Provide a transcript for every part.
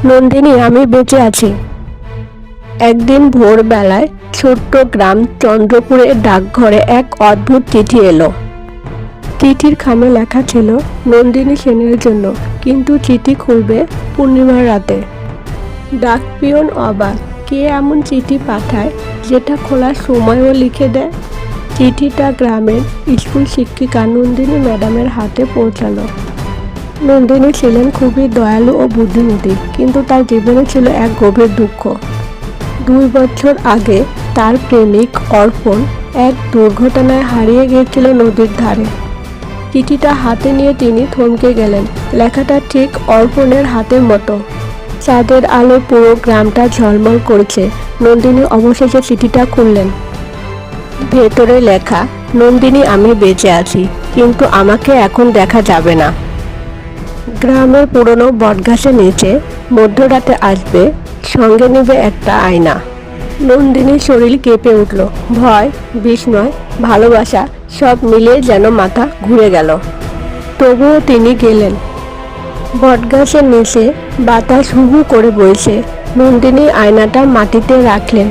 নন্দিনী, আমি বেঁচে আছি। একদিন ভোরবেলায় ছোট্ট গ্রাম চন্দ্রপুরের ডাকঘরে এক অদ্ভুত চিঠি এলো। চিঠির খামে লেখা ছিল নন্দিনী সেনের জন্য, কিন্তু চিঠি খুলবে পূর্ণিমার রাতে। ডাক পিয়ন অবাক, কে এমন চিঠি পাঠায় যেটা খোলার সময়ও লিখে দেয়। চিঠিটা গ্রামের স্কুল শিক্ষিকা নন্দিনী ম্যাডামের হাতে পৌঁছালো। নন্দিনী ছিলেন খুবই দয়ালু ও বুদ্ধিমতী, কিন্তু তার জীবনে ছিল এক গভীর দুঃখ। 2 বছর আগে তার প্রেমিক অর্পণ এক দুর্ঘটনায় হারিয়ে গিয়েছিল নদীর ধারে। চিঠিটা হাতে নিয়ে তিনি থমকে গেলেন। লেখাটা ঠিক অর্পণের হাতের মতো। চাঁদের আলো পুরো গ্রামটা ঝলমল করছে। নন্দিনী অবশেষে চিঠিটা খুললেন। ভেতরে লেখা, নন্দিনী, আমি বেঁচে আছি, কিন্তু আমাকে এখন দেখা যাবে না। গ্রামের পুরনো বটগাছের নিচে মধ্যরাতে আসবে, সঙ্গে নেবে একটা আয়না। নন্দিনীর শরীর কেঁপে উঠল। ভয়, বিস্ময়, ভালোবাসা সব মিলে যেন মাথা ঘুরে গেল। তবুও তিনি গেলেন। বটগাছের নিচে বাতাস হু হু করে বইছে। নন্দিনী আয়নাটা মাটিতে রাখলেন।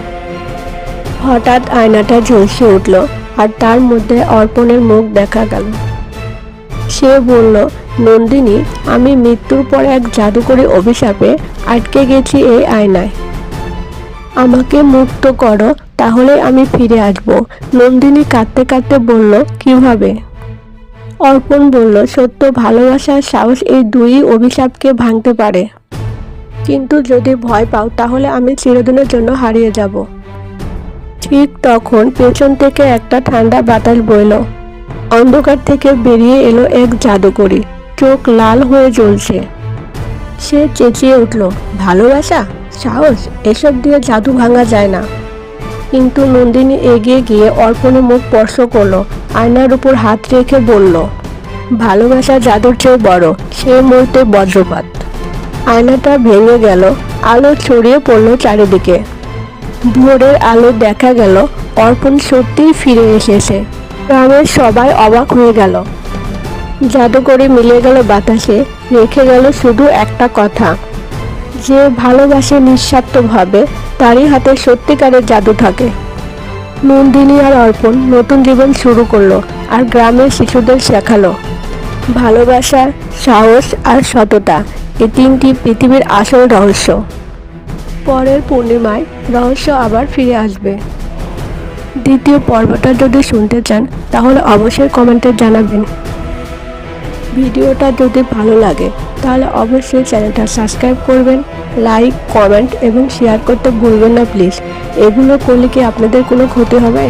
হঠাৎ আয়নাটা ঝলসে উঠল, আর তার মধ্যে অর্পণের মুখ দেখা গেল। সে বলল, নন্দিনী, আমি মৃত্যুর পর এক জাদুকরী অভিশাপে আটকে গেছি এই আয়নায়। আমাকে মুক্ত করো, তাহলে আমি ফিরে আসব। নন্দিনী কাঁদতে কাঁদতে বলল, কিভাবে? অর্পণ বলল, সত্য, ভালোবাসার সাহস এই দুই অভিশাপকে ভাঙতে পারে। কিন্তু যদি ভয় পাও, তাহলে আমি চিরদিনের জন্য হারিয়ে যাব। ঠিক তখন পেছন থেকে একটা ঠান্ডা বাতাস বইল। অন্ধকার থেকে বেরিয়ে এলো এক জাদুকরী, চোখ লাল হয়ে জ্বলছে। সে চেঁচিয়ে উঠল, ভালোবাসা, সাহস, এসব দিয়ে জাদু ভাঙা যায় না। কিন্তু নন্দিনী এগিয়ে গিয়ে অর্পণের মুখ স্পর্শ করলো, আয়নার উপর হাত রেখে বলল, ভালোবাসা জাদুর চেয়ে বড়। সে মুহূর্তে বজ্রপাত। আয়নাটা ভেঙে গেল, আলো ছড়িয়ে পড়ল চারিদিকে। ভোরের আলো দেখা গেল অর্পণ সত্যিই ফিরে এসেছে। গ্রামের সবাই অবাক হয়ে গেল। জাদুকরী মিলে গেল বাতাসে, রেখে গেল শুধু একটা কথা, যে ভালোবাসে নিঃস্বার্থভাবে তারই হাতে সত্যিকারের জাদু থাকে। নন্দিনী আর অর্পণ নতুন জীবন শুরু করলো, আর গ্রামের শিশুদের শেখালো ভালোবাসা, সাহস আর সততা, এই তিনটি পৃথিবীর আসল রহস্য। পরের পূর্ণিমায় রহস্য আবার ফিরে আসবে। দ্বিতীয় পর্বটা যদি শুনতে চান, তাহলে অবশ্যই কমেন্টে জানাবেন। ভিডিওটা যদি ভালো লাগে, তাহলে অবশ্যই চ্যানেলটা সাবস্ক্রাইব করবেন, লাইক, কমেন্ট এবং শেয়ার করতে ভুলবেন না প্লিজ। এগুলো করলে কি আপনাদের কোনো ক্ষতি হবে?